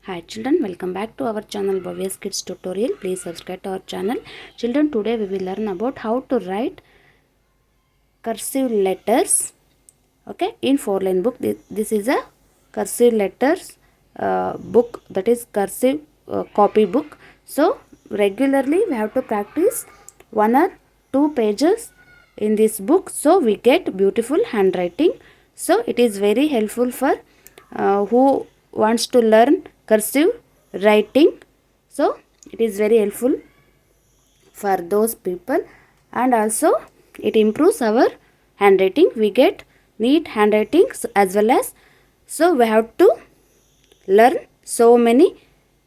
Hi children, welcome back to our channel Bhavya's Kids Tutorial. Please subscribe to our channel. Children, today we will learn about how to write cursive letters. Okay, in 4-line book. This is a cursive letters book, that is cursive copy book. So regularly we have to practice 1 or 2 pages in this book, so we get beautiful handwriting. So it is very helpful for who wants to learn cursive writing. So it is very helpful for those people, and also it improves our handwriting. We get neat handwriting as well as, so we have to learn so many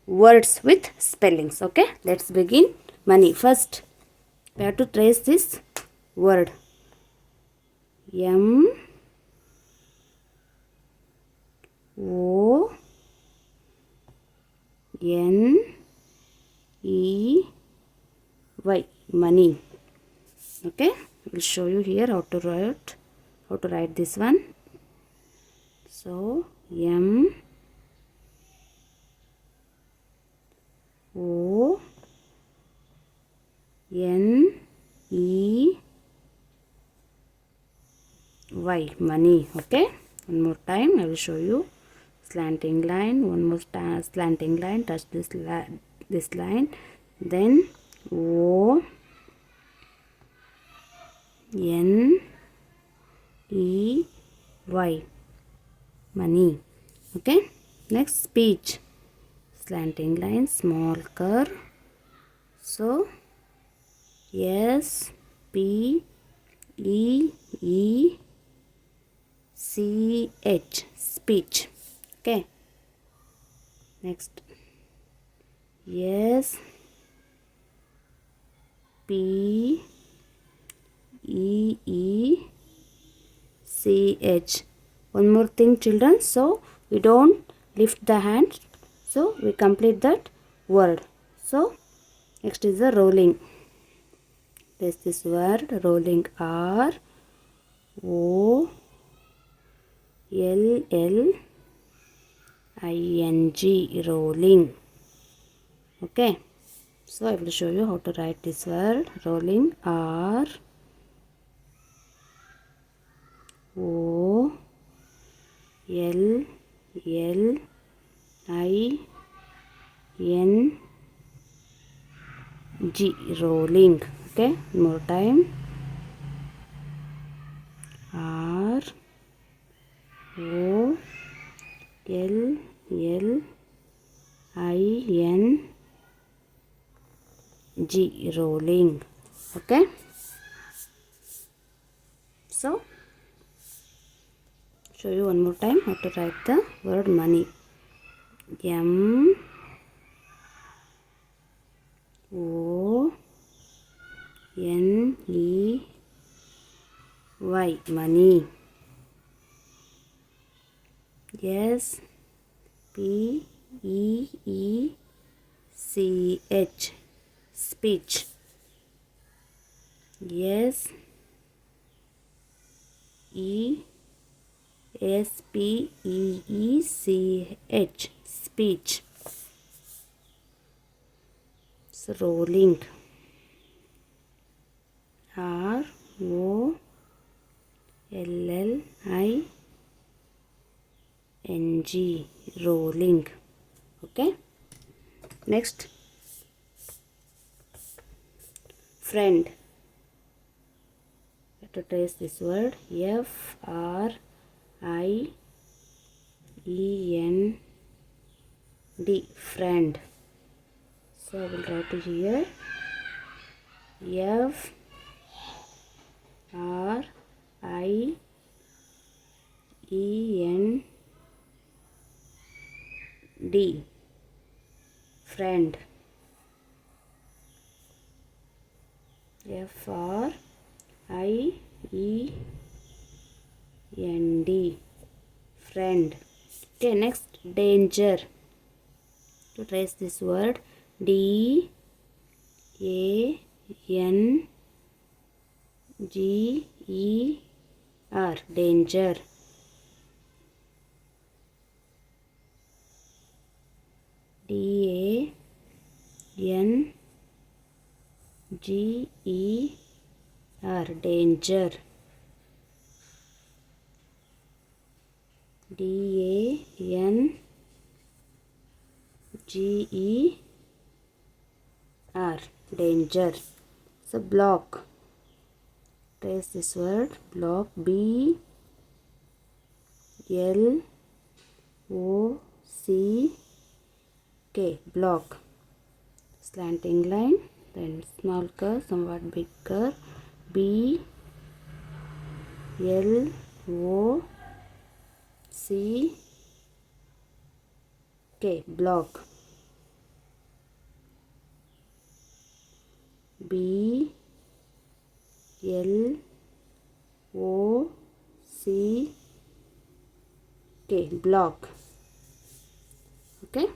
words with spellings. Okay, let's begin. Money. First we have to trace this word M O N E Y, money. Okay, I will show you here how to write this one. So M O N E Y, money. Okay, one more time I will show you. Slanting line, one more slanting line, touch this line, then O N E Y, money. Okay, next speech. Slanting line, small curve. So S P E E C H, speech. Okay, next S P E E C H. One more thing children, so we don't lift the hand, so we complete that word. So next is the rolling. There's this word rolling, R O L L I N G, rolling. Okay, so I will show you how to write this word rolling. R O L L I N G, rolling. Okay, one more time. R O L L I N G, rolling. Okay, so show you one more time how to write the word money. M O N E Y, money. S P E E C H, speech. S E S P E E C H, speech. So rolling. R O L L I N G, rolling. Okay, next friend. We have to trace this word F R I E N D, friend. So I will write it here. F R I E N D, friend. F R I E N D, friend. Okay, next danger. To trace this word D A N G E R, danger. G-E-R, danger. D-A-N-G-E-R, danger. So block. Trace this word, block. B-L-O-C-K, block. Slanting line, then small curve, somewhat big curve. B-L-O-C-K, block. B-L-O-C-K, block. Okay.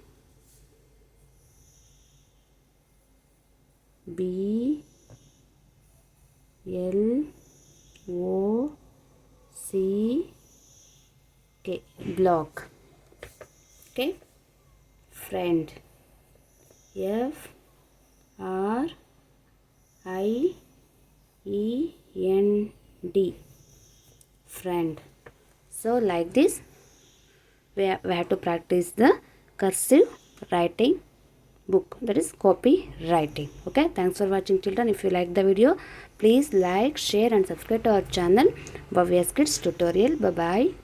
B-L-O-C-K, block. Okay. Friend. F-R-I-E-N-D, friend. So like this we have to practice the cursive writing book, that is copywriting. Okay, thanks for watching children. If you like the video, please like, share and subscribe to our channel Bhavya's Kids Tutorial. Bye bye.